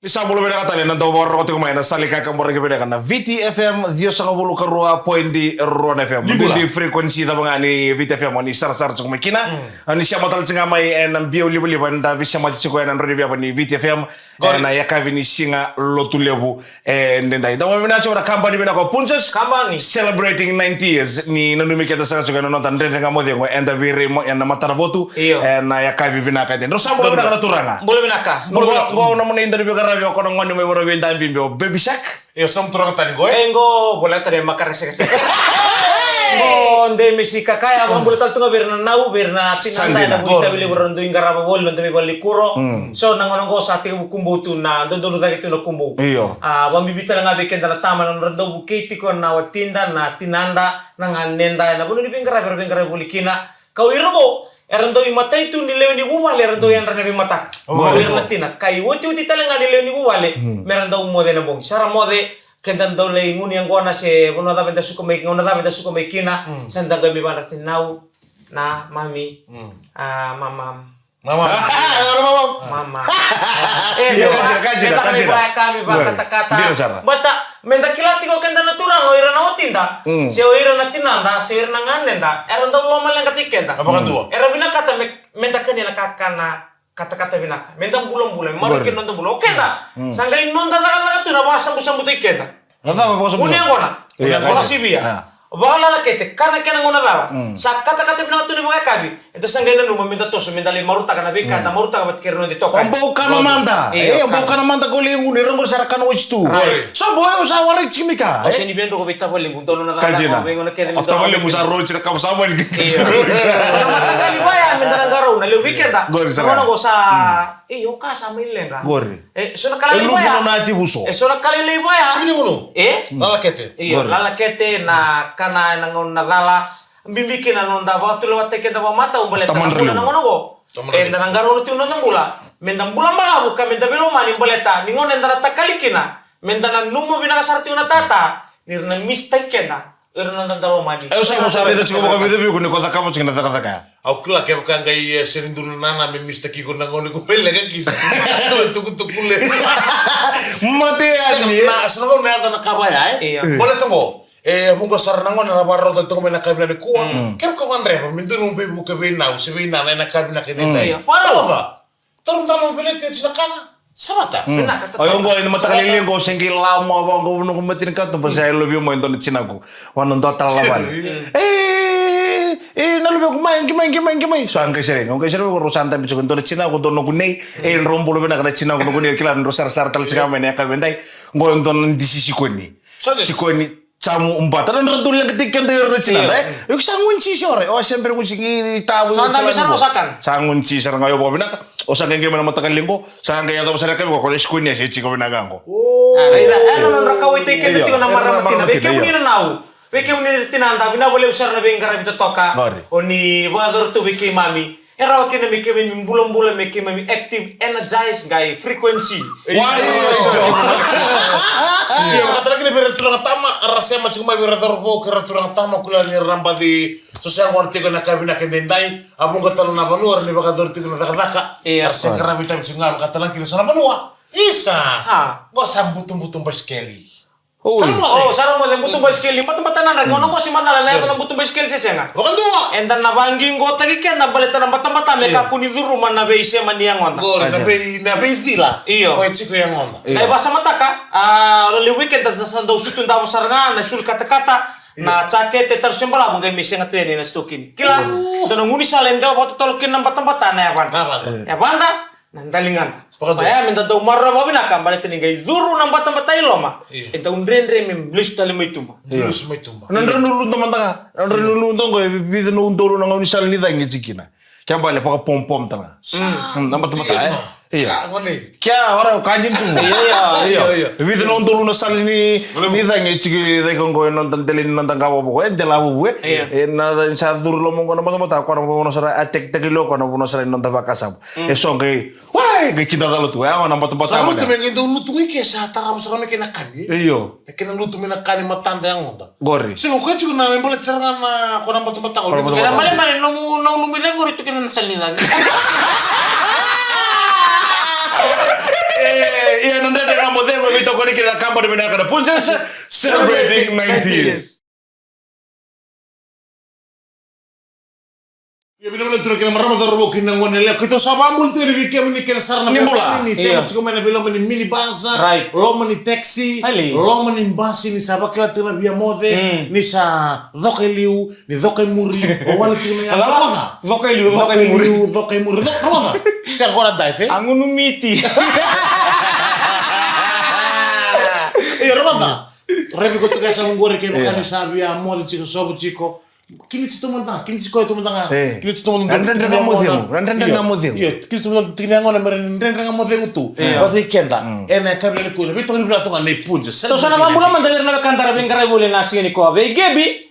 Lisambulu beda katanya nanti warna kote kumain salika kamar ke beda karena VTFM dia sangat bulu kerua point di Ruan FM di frekuensi tapi ngani VTFM ni sar cuma kina ni siapa tal cenga mai enam bio libu ban tapi siapa ciko enam radio apa ni VTFM na ya kavi ni singa lotu lebu ndendai tapi mana coba kampanye beda ko punches kampanye celebrating 90 years ni nanu mikir tak ciko nonton ndendai kamu dia ko enda viri yang nama tarvotu na ya kavi bina kaiten terus sampai beda kana turanga boleh binaka Ngo namun interview karena yo kono ngoni me woro wenda bimbo baby shark. Yo sam turang tani goy. Engo boleh tadi makar sek. Ngo nde mesika kaya abang boleh tal tunga berna nau berna tinanda na buita bili berondo ingara ba bol ndo me bali kuro. So nangono ngo sate kumbu tu na ndo ndo dagi tu na kumbu. Iyo. Bang bibita nga beken dala tama na rondo bukiti ko na watinda na tinanda na nganenda na bunu ni bingara boli kina. Kau irugo erando imata itu nilew ni bumale erando yang rana bimata latina kai woti talanga nilew ni bumale merando mode na bong sara mode kendan dole nguni yang gona se bono da benda suko make ngona da benda suko make kina sanda ga mi bana tinau na mami mama kajira kami kata bata menda kilati ko kenda naturang oira na otinda se oira na tinanda se oira na nganenda erando loma lang katikenda apa kan tua era bina kata menda kanina kakana kata-kata binaka menda bulan-bulan marukin nonton bulan oke da sanggai nonton laga tu na basa sambu tikenda Nada apa uni angona kola sibia Bala la kete kana ngona dala sa kata-kata bina tu ni mga kabi ito sanggai na numa minta toso minta li maruta kana bika na maruta ka batikir no dito ka Ambau kana manda ambau kana manda ko li nguni rangol sarakan wistu so boy usa wari chimika o sini bendo ko bita boli mundo na dala ko ngona kede mundo boli musa roach na kam sama ni kali baya minta ngaro na li weekend ngono ko sa yo kasa milenga gori so na kala li baya na ti buso so na kala li baya sini ngono lala kete lala kete na kana nangon nadala bimbiki na nonda ba tu lewat teke da mata umbale ta bula nangono go enda nangaro tu nonda bula menda bula ba buka menda belo mani boleta ningon enda takalikina menda nan lumo bina sarti una tata nirna mistake kena erna nonda lo mani sa musari da chiko ba bidu ko ni ko ta kamo chingna ta ka au kla ke ka ngai serindur nana me mistake ko nangono ko pele ka kita tukule mate ani na snogo na da kabaya boleh tunggu mungo sarnango na barro del tungo na kabina ni kuwa kem ko andre pa mindu no be buke be na usibe na na kabina kinita para ba tarum tamo belet na kana sabata ayo ngo ina matakalili ngo sengki lama ba ngo no kumatin ka to pasay lobyo mo ito chinaku wanon total laban nalubi ko main so angke sere ko rosanta bicho ko china ko no kunei rombulo bena kana china ko no kunei kila ndo sar tal chika mene ka bendai ngo ndo disisi ko ni sikoni Samu umpat, dan rentul yang ketika dari Cina, yuk sangunci sore, sempre kunci ini tahu. Sangat bisa rosakan. Sangunci serang ayo bawa bina, osakan gimana matakan lingko, sangat gaya tahu saya kan kalau iskunya sih ciko bina gangko. Nah, rakau itu kita tiga nama ramatina, beke unina nau, beke unina tinanda, bina boleh usar nabi ingkar itu toka, oni badur tu beke mami. Era wakina meke bulan-bulan meke mami active, energize gay frequency. Iya, kata lagi ber turang tama rasa macam mai ber terbo kera turang tama kula ni rambadi sosial warti kena kabina kendendai abung kata na banur ni baka dorti kena taka rasa kera bita bisunga kata lagi sana banua isa gua sambutum-butum bersekali sarang mo butuh bicycle mata-mata na ngono ko si madala na ko butuh bicycle siya nga bukan dua endan na bangging ko tagi ken na baleta na mata-mata me ka puni duru man na beise man yang onda gor na be vila iyo ko chiko yang onda ay basa mata ka li weekend da sandau sutun da saranga na sul kata-kata na cakete tersembala mungkin misi nga tuyen na stokin kila dono nguni salenda ba tolokin na mata-mata na ya banda nandalingan Paya minta tahu marra babi nakam balik teningai zuru nampak tempat tayo ma. Enta undren mem blus tali mai tumba. Blus mai tumba. Nandren nulu teman tanga. Nandren nulu tong ko bidu no undoro nang unisal ni tangi cikina. Kaya balik pakai pom tanga. Nampak tempat tayo. Iya. Kya orang kanjin tuh. Iya. Bidu no undoro nasal ni tangi ciki dai kongko nonton telin nonton kawo pokoknya delawu gue. Na sa dur lo mongko nampak tempat ko nampak sara atek tegilo ko nampak sara nonton bakasam. Esong kay gay kita tahu tuh ya, nampak tempat sama. Sa lutu mengen do lutu ngike sa taram sara meke nakan ye. Iyo. Kena lutu menakan matanda yang ngonta. Gori. Sing ko juga na boleh serangan na ko nampak tempat tahu. Kena male no lumida gori tu kena salin lagi. Iya, nanda dengan model begitu kau dikira kamar di mana kada Punches celebrating 90s. Ya benar-benar tuh kira marah motor bokin nang wanela kita sabambul tuh di bikin menikir sarna ini saya cuma mana belum mini bangsa lo meni taxi lo meni basi ni sabak kila tuh biya mode ni sa dokeliu ni dokemuri o wala tuh na Dokeliu dokemuri saya kora dive Angu numiti. iya romanta rebi ko tuh kaya gore ke makani sabia mode chiko sobo chiko kini cito mentang, kini ciko itu mentang, kini cito mentang. Randa dengan model. Iya, kini cito mentang tinggal ngona meren randa dengan model itu. Berarti kenta, enak kami lekul. Tapi tuh berarti kan lepun. Terus sana mampulah mandiri na kantara bengkara boleh nasi ni ko. Be gebi,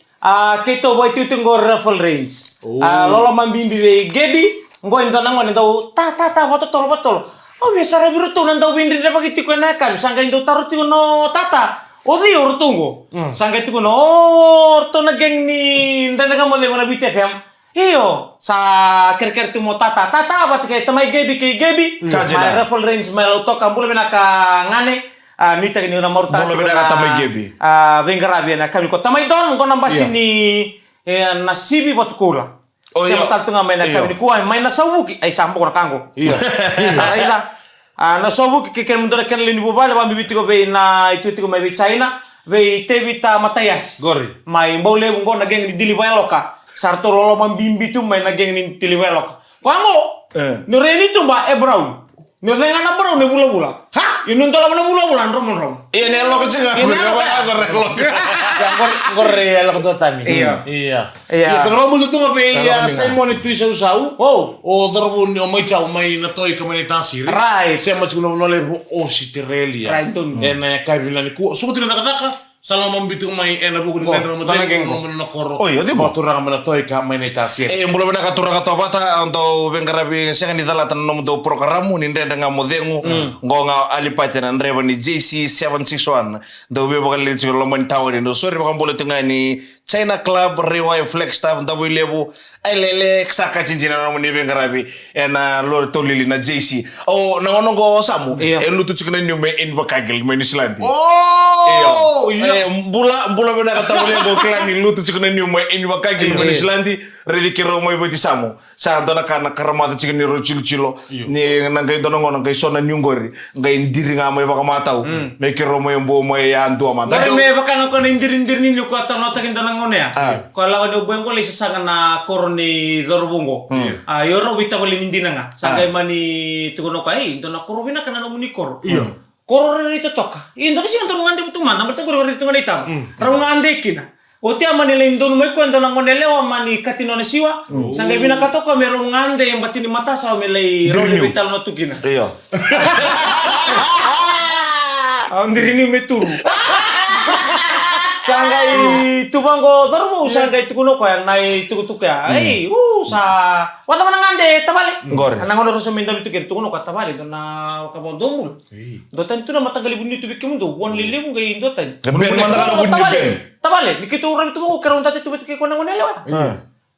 kita boy itu ngor raffle range. Lolo mambimbi be gebi, ngoi ndona ngone ndau ta botol. Oh biasa rebiru tuh nandau bindri na bagiti ko enakan. Sangga ndau taruh tuh no tata. Odi ortungo. Sangga itu kono orto na geng ni ndana kamo de ngona BTFM. Iyo sa ker tu mo tata bat kay tamay gebi. My raffle range may auto kambulo bena ka ngane. Nita ni na morta. Bulo bena ka tamay gebi. Bengarabia na kami ko tamay don ngona basi ni nasibi batukula. Siya mataltunga may na kami ko ay may nasawuki ay sampo ko na kango. Iya. Na sobu keken mundora ken lini bubale wa bibiti ko be na itu ko mai China be tebita matayas Gori mai mbole ngo na geng ni diliweloka sarto rolo mambimbi tu mai na geng ni diliweloka wango no reni tu ba brown no zengana brown ne bula ha yunun tola mana bula rom Iya ne lo kecil aku Gorre lo to tani iya kalau mulu tu be ya sai monitu sau o dorbu o mai chau mai na toy komunita siri right sai ma chuno no le o sitirelia ena kabilani ku suku tidak kata Salah mambitu mai ena buku ni nendra mo no koro. Oh iya, baturang mana toy ka mai neta sir. Mula bena katura katopata untuk bengkarabi sengan di talatan nom do programu ni ndenda nga modengu ngonga alipate na ndreba ni JC 761 do be bakal litu lo man tawari no sorry bakal boleh tengah ni China Club Rewind Flex Staff ndabu lebu ai lele saka cincina no ni bengkarabi ena lo tolili na JC. Oh na ono go samu lutu cikna nyume in bakagel men Islandi. Oh iya. Bula bena kata boleh go klani lutu cikna nyume in bakagel men Islandi redi kiro mo ibati samu. Sa dona kana karamata cikni ro cilo ni nangay dono ngono ngay sona nyungori ngay ndiri nga mo baka matau. Me kiro mo yung buo mo ya andu amanda. Dari me baka ko ndir ni ko atanota kinda ngone ya. Ko la no buengo le sanga na koroni dorbungo. Yoro bita ko linindina nga. Sangay mani tukono kai dona korobina kana no munikor. Koror ito toka. Indo kasi ang tulungan di tuman, ang bertaguro ito man itam. Raung ande kina. Oti ama nila indon mo kwento nang ngonele o mani katino na siwa. Sangay binakatoka merong ande yung batini mata sa melay role vital no tukina. Iya. Ang dirini meturu. Sangay tubango dormo sangay tukuno ko nai tukutuka. Ay, sa wala man ngande tabali. Anang ono sa minda bitukir tukuno ka tabali do na kabondomul. Dotan tu na matagali bunyi tu bikim do won lili mo gay dotan. Ben man na bunyi ben. Tabali nikito ran tu ko karon dati tu bitukir ko nang onele wa.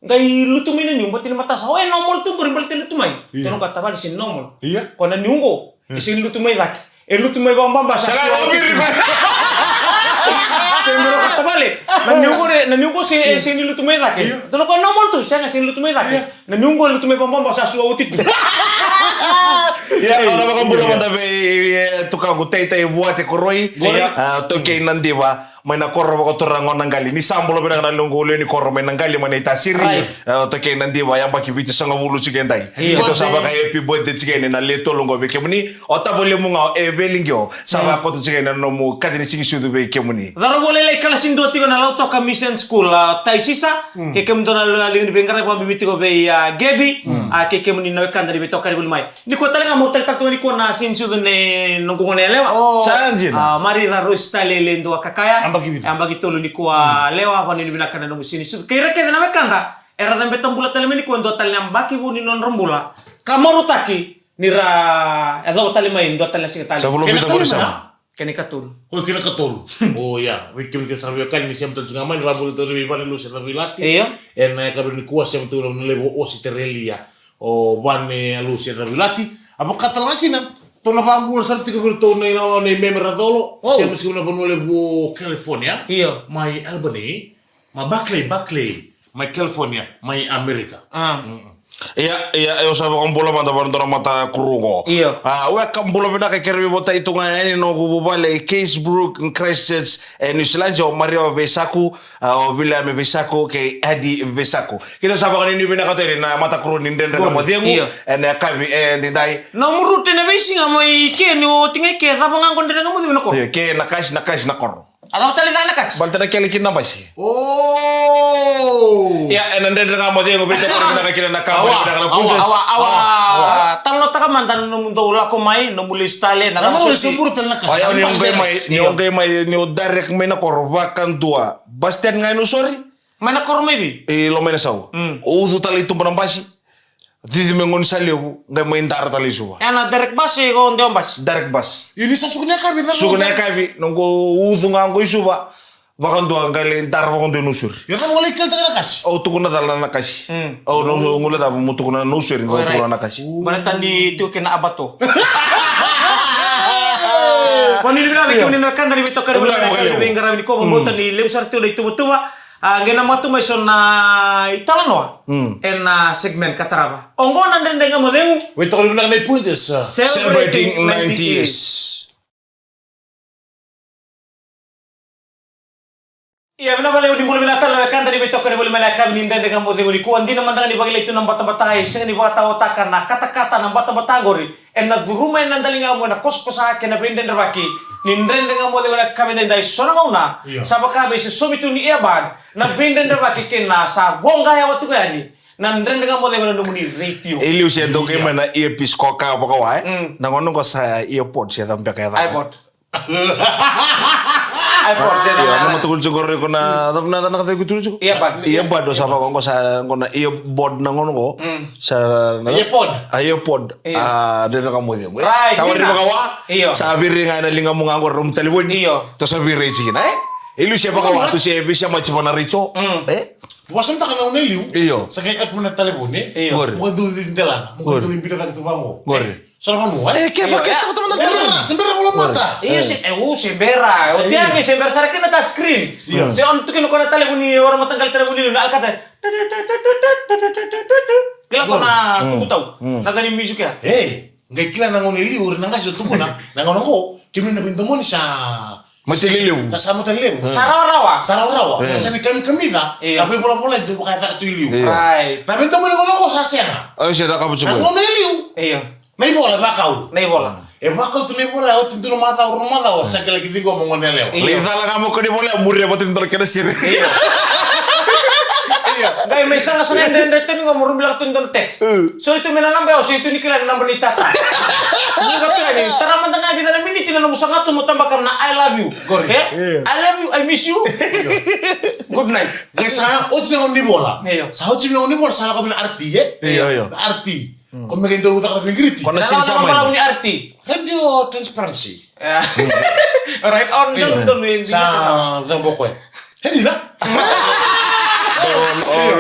Gay lutumin niyo batin mata sa oy normal tu berimbal lutumay. Tuno ka tabali sin normal. Ko na niungo isin lutumay dak. Lutumay bamba sa. Sendoro kata balik. Nanyungko si lutumay dake. Tuno ko normal tu siya nga si lutumay dake. Nanyungko lutumay pambamba sa suautit. Ya kalau makan bulan mata be tukang gutay tay buat koroi. Toke nandiwa. May na korro ko turang ngonang gali ni sambulo bena na lunggulo ni korro may nangali man ita siri to kay nandiwa yang bakibiti sa ngawulo chigendai ito saba kay happy birthday chigen na leto lungo be kemuni o tabole mo nga e belingyo saba ko to chigen no mo kadini sing sudu be kemuni daro bole lay kala sindoti ko na lauto ka mission school tay sisa ke kem dona lingin bengara ko bibiti ko be gebi ke kemuni no kan dari beto kali bulmai ni ko talaga mo tal tal ni ko na sin sudu ne nungkungone lewa sanjin mari na rostale lendo kakaya ambagi tolu ni kuwa lewa pani binaka na musini kira kaya na mekanda era dambe tambula tale meni ko ndo tale ambaki buni non rombula kamaru taki nira edo tale mai ndo tale sing tale sebelum kita bersama kene katul kena katul oh ya wikim ke sarwe kan ni siam tan ngaman rabul to lebih pan lu sa bilati en ka ni kuwa siam tu lebo o siterelia o bane lu sa bilati apa kata lagi na Tona pangkul sarti ke berto na ina na member dolo. Siya masih na bonole bu California. Iya. Mai Albany, ma Berkeley, mai California, mai Amerika. Iya, usah bola mata para mata kurungo. Iya. Welcome bola beda ke kerwi bota itu ngani no bubale Casebrook, Christchurch, New Zealand jo Mario Vesaku, William Vesaku ke Eddie Vesaku. Kita saba kan ini bina kateri na mata kurun ninden na madiangu, ene kami dai. Na murute na besi ngamai ke no tingai ke apa ngangon dena ngamu dina ko. Iya, ke nakas na kor. Alam tali na nakas. Baltana kele kin namba sih. Oh. Ya, ene dena madiangu beta ko bina kira na kamu bina na punches. Awa. Talo taka mantan no mundo ula ko mai no muli style na. Namu disebut na ka. Ayaw niyong may direct may na korbakan tua. Bastian ngayon sorry. Mana kor mai bi? Lo may nasaw. Uzo tali ito manambasi. Didi mengon salio ngai main tar tali suwa. Ana direct bus ko onde ombas. Direct bus. Ini sa sukuna ka bi. Sukuna kabi nunggu uzo ngango isuba. Bakan tua ngai tar bakon de nusur. Ya kan mulai kel taka kas. Oh tukuna dal na kasi. Oh no ngula da mu tukuna nusur ngau tukuna na kasi. Mana tandi tu kena abato. Poni bila ke ni kan dari beto kare bila ke bengara ni ko mo tani lem sartu de tuwa. Ngena matu mai sona italano. Segmen kataraba. Ongo nandende ngamodemu. Wait ko na may punches. Celebrating 90 years. Iya benar balik di mulai binatang kan dari betok kare boleh melakam ninda dengan model ni kuan dina mandang di bagi itu nambah batai sing di bata otakan na kata-kata nambah batagori na guru main nandali ngamu na kos-kos ake na binden baki ninda dengan model na kami dai sona mauna sabaka be sobitu ni eban na binden baki kena sa vonga ya watu gani na ndren dengan model na numuni ratio Eliu siya do kay mana earpiece ko ka pa kawai nangono ko sa earpod siya tampe kaya iPod Iya, nama tukul cukor ko na kata ko tulo. Iya bad do sapa ko sa ko na iya bod na ngono ko. Sa iPod. De na kamo di. Sa wari bakawa. Sa biri nga na linga mo nga ko rum telepon. To sa biri sigina Ilu siya bakawa to siya bisa macam na richo. Wasam ta kana uneliu. Iyo. Sa kay at mo na telepon Mo do din dela. Mo do limpida ta tubango. Sono kamu, kaya pa kesta ko teman na sembera mo mata. Iya sih, sembera. O tiang ni sembera sa kina touch screen. Si on tu kino kona telepon ni orang matanggal telepon ni na alkata. Kila kona tunggu tahu. Nagani music ya. Ngai kila nangon ili ur nanga so tuku na. Nangon ko, kimi na pinto mo ni sa Masililiw. Sa samo taliw. Saraw-rawa. Sa ni kamida. Apoy bola-bola do kaya ta tu iliw. Right. Na pinto mo ni ko sa sena. Oh, siya na kamu Nangon iliw. Iya. Nay bola bakau. Nay bola. Bakau tu nay bola o tinto mata o rumada o sa kala kiti ko mo ngoneleo. Lisa lang kamu ko di bola murya batin tor kena sir. Iya. Gaya may sana sa nende nga mo bilang tundon text. So itu menanam ba so itu ni kila number ni tata. Ni ka ni tara man nga bida na minute na mo sanga mo tambak na I love you. I love you, I miss you. Good night. Sa o sino ni bola. Sa o sino ni bola sa ka bila arti Iya. Arti. Kung may ganito utak na pingriti. Kung na-change sa man. Ni arti. Radio transparency. Right on don sa Zamboco. Hindi na.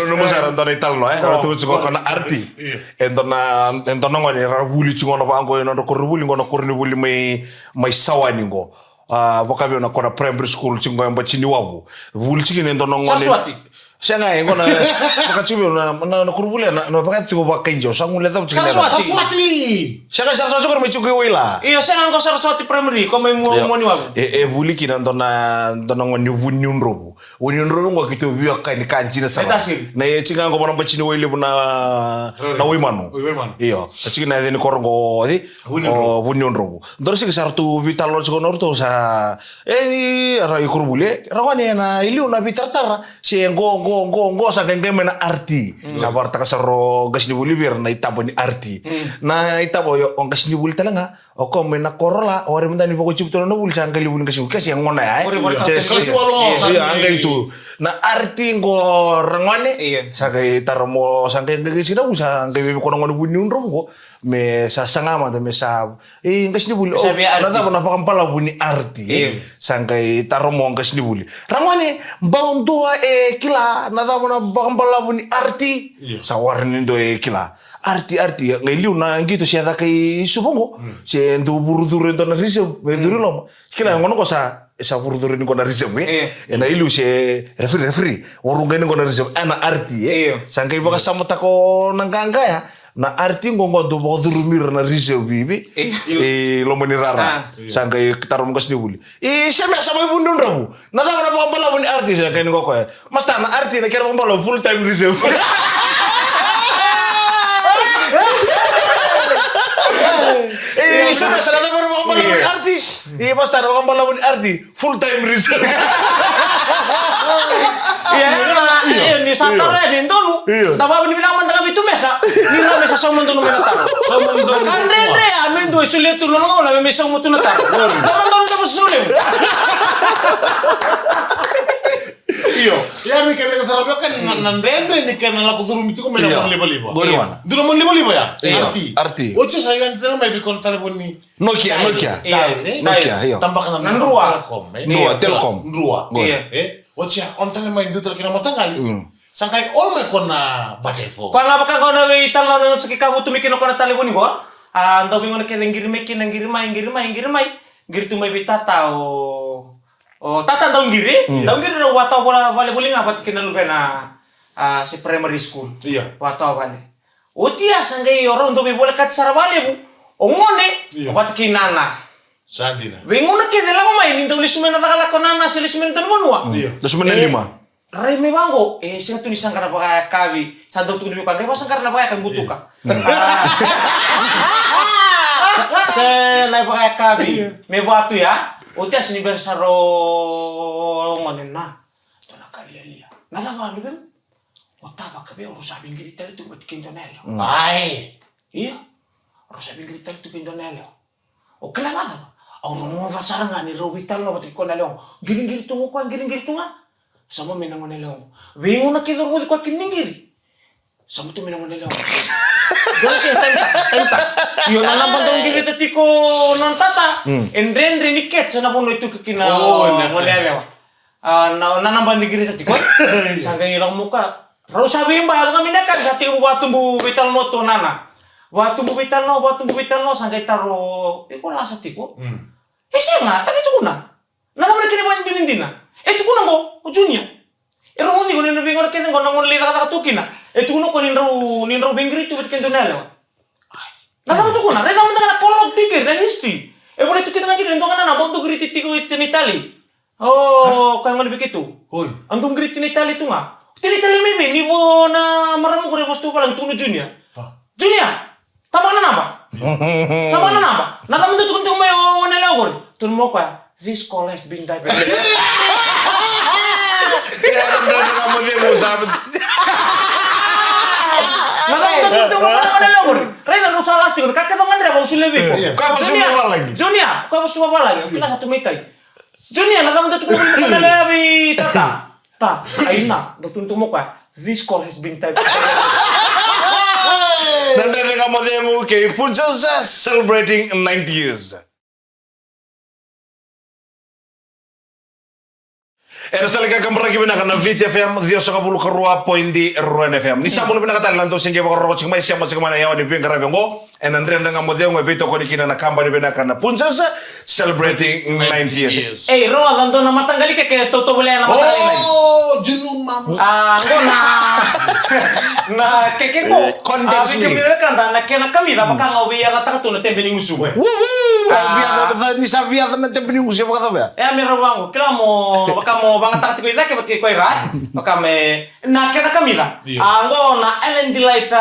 No mo saran don ital no tu ko kana arti ento no ngani rabuli cungono pa ango no korubuli ngono kornibuli mai sawani ngo bokabe na kona primary school cingo yamba chini wabu vuli chini ento no ngani siya nga ngona bakachibi na korubuli no bakat cigo bakenjo sangule ta chini Saraswati siya nga saraswati ko mai cigo wila iya siya nga ko Saraswati primary ko may mo ni wabu vuli kina dona ngoni wunyun robu ngo kito biwa kai ni kanjina sama na ye chinga ngo bana bachini wile buna na wimanu iyo chinga na deni korongo di wunyun robu ndoro sing sartu vitalo chiko norto sa ni ra ikurubule rawani na iliu na vitartara si ngo sa kengeme na arti sa barta kasaro gasni bulibir na itabo ni arti na itabo yo on gasni bul talanga o come na korola ore mendani poko chipto no bul sangkali bul kasi yang ngona ya angga itu na arti ngo rangone sakai tarmo sangkai ngegi sina usa ngegi kono ngono bunun robo me sa sangama me sa ngasni bul na ta na pakampala buni arti sangkai tarmo ngasni bul rangone bawon doa kila na ta na pakampala buni arti sa warni do kila arti ya ngai liu na gitu siya kay subongo si endo burudurin to na risem meduri lo kila ngono ko sa burudurin ko na risem na ilu si referee warung gani ko na risem ana arti sangkay baka samota ko nang kangga ya na arti ngongo do bodurumir na risem bibi lo menirara sangkay tarum kas ni buli sama sama ibu ndun rabu na tama na pambala ni arti sangkay ngo ko mas na arti na kira pambala full time risem Sama salada baru makan balawin arti. Basta makan balawin arti full time reserve. Ni satara ni ndonu. Taba ni bilang mantang itu mesa. Ni na mesa sa mundo no menataro. Kan rendre amen do sulit tu no na mesa mo tu nataro. Tama ndonu tapos sulim. Iyo, ya mi kan nagtarapyo kan nandende ni kan nala kudurum itu ko may namon liba-liba. Goriwana. Dulu mon liba-liba ya? Arti. Ocho saya kan may bikon telepon ni. Nokia. Iyo. Tambah kan Nandrua. Telkom. Nandrua. Ocho on tane may ndu kina matangal. Sangkay all may kon na budget phone. Kung baka ko na itan na sa kikabu tumikin ko na telepon ko. Andaw mo na kinangirmay. Girtu may bitata o tata daun giri na wataw bola bale buling apat kinalugan na si primary school. Iya. Wataw bale. Utia sangay orang do bola kat sarabale bu. Ongone apat kinana. Sandina. Winguna kedela ko may nindaw lisumen na takala ko nana si lisumen tan monwa. Iya. Lisumen 5. Ray me bango sing tulisan kana pa kabi sando tu ka kay pasang kana pa kan butuka. Se na pa kabi me batu ya. Utia sinibersaro ngonin na. Tana kalialia. Nada ba lubem? Otaba kabe urusa bingiri tali tu batikin tonelo. Ai. Iya. Urusa bingiri tali tu tonelo. O kelamada ba? Auro mo saranga ni robital no batikin tonelo. Giring-giri tungo ko, giring-giri tunga. Sama menangonelo. Wingo na kidor mo ko kiningiri. Sama tu menangonelo. Dosi tenta. Yo na bandong gili tiko non tata.Endre ni ketsa na puno itu kina molele. Na nambang gili tiko. Sangga ilang muka. Ro sabi ba kami na kan dati batu bu vital no to nana. Batu bu vital no sangga taro. Iko lasa tiko. Sema, ati tukuna. Na kami kini ban dindina. Tukuna go junya. Ero mo digo ni bingo na kene ngono ngoli kata tukina. Tukuno ko ninro bingri tu betken tunelo. Nada mo tukuna, rega mo na kolog tikir na history. Boleh tukita nga gini ndo kana na bondo griti tiko itin Itali. Kaya ngoni begitu. Hoy. Antung griti ni Itali tu nga. Itali meme ni bo na maramo ko reposto palang tuno Junior. Junior. Tama na ba? Nada mo tukun tu may nelo ko. Tun mo kwa. This call has been diverted. Ya, benar kamu dia mau sahabat. Nagatutuwa ka na lang. Reza no salas tigo kakek dong Andre bang sulebi. Kamu semua lagi. Junior, kamu semua apa lagi? Kita satu metai. Junior nagatutuwa ka na lebi tata. Aina, dotuntu mo ka. This call has been typed. Nanti kamu dia mau ke Punca celebrating 90 years. Era salika kamera kibina kana VTFM dio saka bulu karua poindi RN FM. Ni sabulu bina kata lanto singe bakoro chingmai siapa chingmana yawa di pingkara vengo. En andre ndanga modeo ngwe vito ko dikina na kamba di bina kana Punchas celebrating 90 years. Ro lanto na matanggali ke toto bole na matanggali. Junung mam. Ngona. Na keke ko. Condense me. Abi kanda na kena kamida baka ngobi ya kata tu na tembeli ngusu. Biada ni sabia na tembeli ngusu baka ba. Mi robango, klamo baka mo banga takati ko idake batke ko ira. Baka me na kena kamida. Ngona Ellen Delight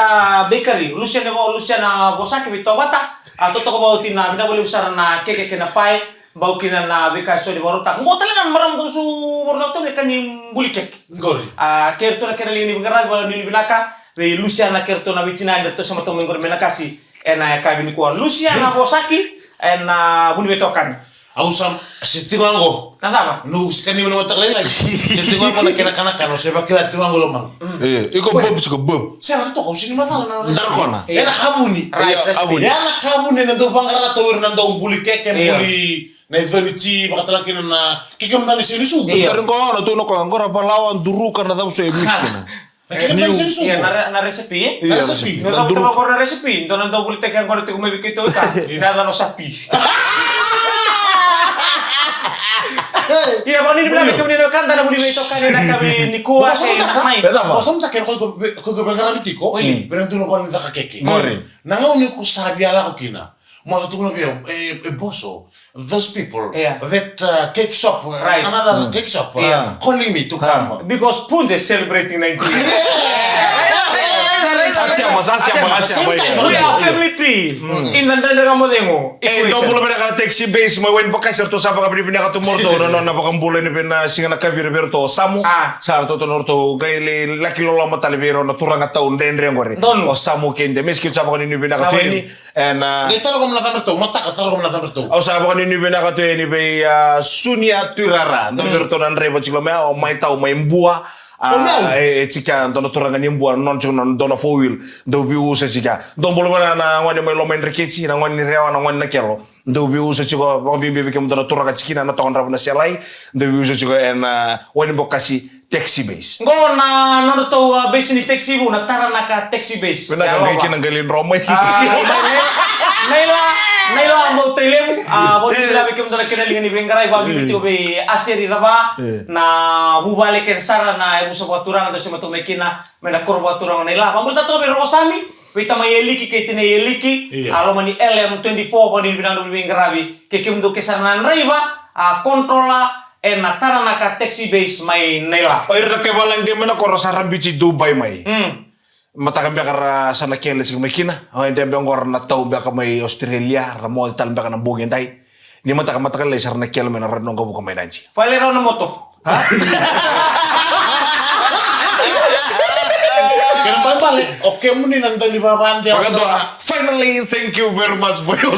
Bakery. Luciana Bosaki bitobata. Toto ko bautina bina boleh usara na keke kena pai. Bau kina na bika so di baruta. Ngo talaga maram to su baruta to kan ni buli kek. Ngori. Kerto na kerali ni bigara ba ni binaka. Re Luciana kerto na bitina nderto sama to mengor menakasi. Ena ka bini ko Luciana Bosaki ena buni betokan. Ausam sitiwango. Nada Nu sikani mana matakali lagi. Sitiwango na kena kana no seba kila tiwango lo mang. Iko bob chiko bob. Saya tu kau sini masalah na. Darkona. Ela kabuni. Abuni. Ela kabuni na do bangara to wir na do buli keke buli na eventi bakatala kina na kike mnani sini su. Pero ko na tu no ko angora palawan duru kana daw so mix kana. Iya, na resepi. Iya, resepi. Nung tama ko na resepi, ito nang daw ulit tekan ko na ito kumabik ito ka. Inada no sapi. Iya, mau ini bilang kami ni kan dalam budaya itu kan kami ni kuah saya nak main. Bosam tak kira ko berkara bitiko. Berang tuno ko nita kakeke. Nanga uni ko sabi ala ko kina. Mo to no bio boso. Those people that cake shop, another cake shop, calling me to come. Because Punja is celebrating 90 years. Asia. We are family tree. Indan kamu tengok. Don't boleh pinaka taxi base mo wen pakasir to sa pagka pinaka tumorto no napakambula ni pina singa nakabir berto samu sa to norto gaili laki lolo matali biro na turanga taun dendre ngore. O samu kende meski sa pagka ni pinaka teni and Kita lo kami lakukan itu, mata kata lo kami lakukan itu. O sa pagka ni pinaka teni be sunia turara do berto nan rebo chiklo me o mai tau mai mbua. Chika dono turanga nimbua non chung dono four wheel do bi usa chika don bolo na ngani mai lo men rekechi na ngani rewa na ngani nakelo do bi usa chiko bo bi bi kem dono turanga chikina na tonga na selai do bi usa chiko en wani bokasi taxi base ngona no to base ni taxi bu na tara naka taxi base pena ka ngiki nanggalin romay Naila mau telemu mau bila bikin dalam kenalingan ni bengkarai babi itu be asiri daba na bubale kensara na ibu sebuah turang atau sematu mekina mena korba turang naila pamul tato be rosami wita mayeliki ketine yeliki alo mani LM24 bani binang bengkarabi kekim do kesana naiba kontrola na tara naka taxi base mai naila o irda ke balang de mena korosaran bici Dubai mai matakan biakar sana kele sing mekina o ente bengor na tau biakar mai Australia ramol tal biakar na bugin dai ni matakan le sarna kele mena radno go buka mai danci fale ro na moto Kenapa balik? Oke muni nanti di bawah dia. Finally, thank you very much for your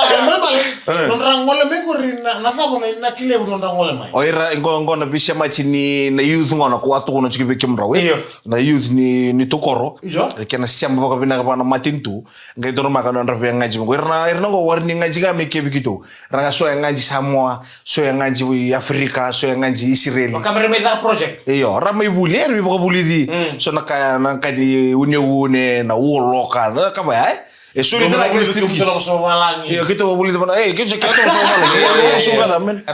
Kenapa balik? Nonrang ngole me kurin na sabo na kile nonrang ngole mai. Oira ngo na bisha machi ni na youth ngona ko atu no chikibe kimra we. Na youth ni tukoro. Kena siam baka bina ka na matintu. Ngai dono maka no rabe ngaji ngo irna ngo warni ngaji ga me kebe gitu. Ranga so ngaji Samoa, so ngaji Afrika, so ngaji Israel. Kamera meda project. Iyo, ramai bulir bi baka buli di. So naka di une na uloka na ka ba ai. Sulit na kaya kita malangi. Iya kita mau beli teman. Kita sekarang mau malangi. Suka tamen.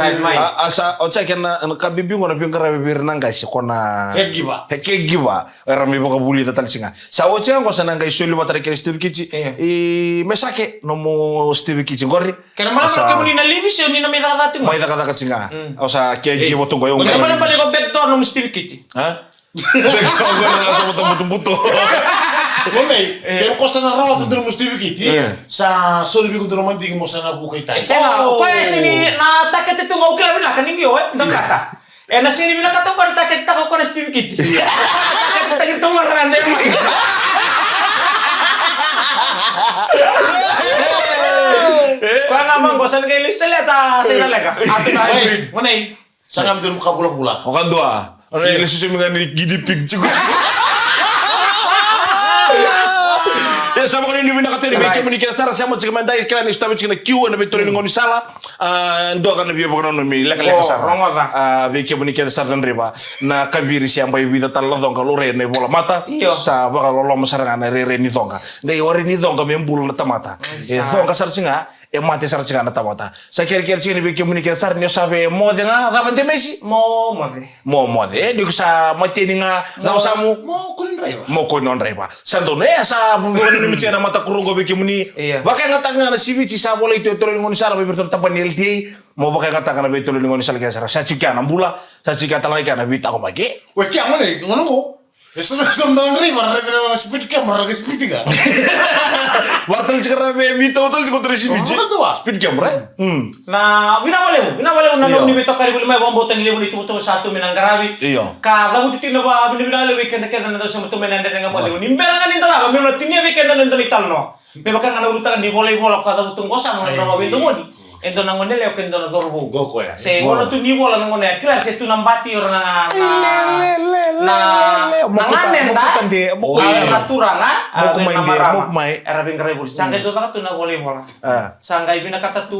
Asa ocha kena kabibi ngona pingkara bibir nangga si kona. Hegiba. Rami boka buli tatal singa. Sa ocha ngo sana ngai sulu batare kene Steve Kichi. Mesake no mo Steve Kichi ngori. Kena malam kamu ni na libis yo ni na meda datu. Mai kata singa. Osa gibo tunggo yo. Kena malam balik beto no Steve Kichi. Ha? Beto ngona buto. Ngomei, kero kosa na rawa tu mesti begitu. Sa soli bigo tu romantik mo sana buka itai. Saya, kaya sini na taket itu ngau kila bila kaning yo, ndang kata. Na sini bila kata kan taket ta ko na Steve Kitty. Taket to mo rande mo. Kaya ngamang bosan kay list le ta sina lega. Ato na hybrid. Ngomei, sana mi tu muka gula-gula. Okan doa. Ono lesu semi ngani gidi pig juga. Ya sama kan ini bina katanya bikin menikah sara sama cik mandai kira ni stabil cik na kiu na betul ni ngoni sala ndo kan lebih bukan nomi lek sara bikin menikah sara dan riba na kabiri siang bayi bida tal dong kalau re ne bola mata sa bakal lo masarangan re ni donga ngai ori ni donga membulu na tamata donga sar singa mate sar singa na tamata sa kira cik ni bikin menikah sara ni sabe mode nga dapat temesi mo mode di sa mate ni nga na samu mo kunon reba sandone sa bukan ni mecena mata kurungo bikin muni bakal ngatang na sivi ci sa bola itu turun ngoni sala beberapa tapan LTA mau bakal ngatang na betul ngoni sala kaya sa cika na bula sa cika talai kana bita ko magi we kya ngone ngono ko eso samdang river radio speed camera ke speed ga wartal cikara be bita utul ko terus speed camera na bina boleh na ni beto kari boleh mai bombo tan lewu itu to satu menanggarawi ka lagu titina ba bina le weekend ke na so to menanda nga mo ni berangan ni tala mi no tinia weekend na ndali talno be bakal na urutan di boleh bola ka da utong gosa mo na wento mo ni ento na ngone leo kendo na dorbo goko ya se ngono tu ni bola ngone kira se tu nambati or na nanganen da. Aturanga, Mukmai. era bingkare bul. Sangga itu kan tu na boleh bola. Sangga ibina kata tu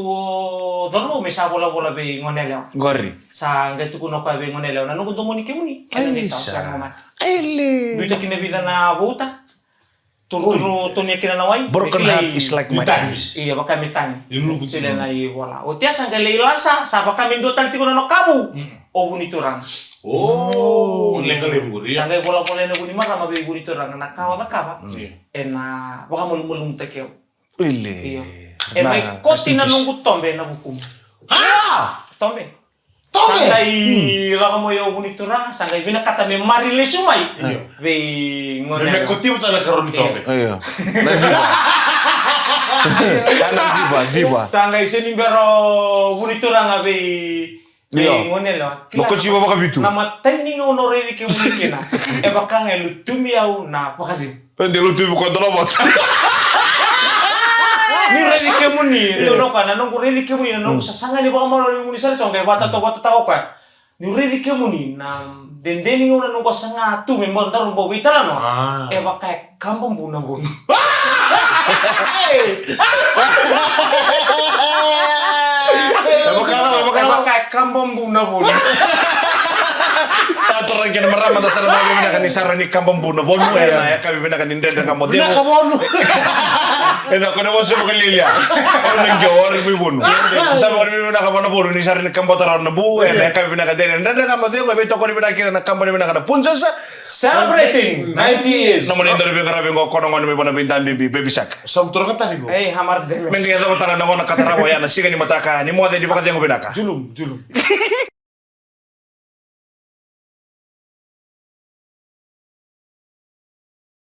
dormo mesa bola be ngoneleo. Gori. Sangga tu kuno ka be ngoneleo. Na nugo tomoni kemuni. Kena ni tau sang mama. Ele. Duita kina vida na bota. Turu tunya kina na wai. Broken heart is like my eyes. Iya baka mitang. Ilu Sila na i bola. O tia sangga leilasa sa baka mindotan ti kuno no kabu. O buniturang. Oh, legal buri. Sangga bola-bola na buni mara mabe buniturang na kawa na kawa. Ena baka mulmulung tekeo. Ele. Iya. May koti na nunggut tombe na bukum. Tombe. Sanggai laka mo yo buniturang, sanggai bina kata me marile sumai. Be ngone. Me koti utala karon ito. Iya. Karena diba. Sanggai sini bero buniturang be ngone lo. Lokasi baba kabitu. Nama tani ngono revi ke mungkina. E bakang e lutumi au na pakadi. Pende lutumi ko dolo bot. Ni revi ke muni, to no kana no revi ke muni no sasanga ni baka mo ni muni sala songa bata to ka. Ni revi ke muni na dendeni ngono no sanga tu me mondar bo bitala no. E baka kampung buna bun. Baka kampung buna bun. Satu orang yang meram atas sana bagi menakan isara ni kampung buna bonu ya kami menakan indra dan kamu dia. Nakabonu. Ito ko na mo sa makalilya. Ang jawar mi bonu. Sa mga mi menakan bonu bonu ni isara ni kampung tarawon na bu ya kami menakan dia dan kamu dia kami to ko ni menakan na kampung ni menakan punsa sa Celebrating 90 years. namun indra bi karabi ko kono ngono mi bona bintan bibi baby sak. Samtur kan tadi go. Hamar demes. Mengi ito tara na ngona katarawo ya na siga ni mataka ni mo de di bakat yang binaka. Julum.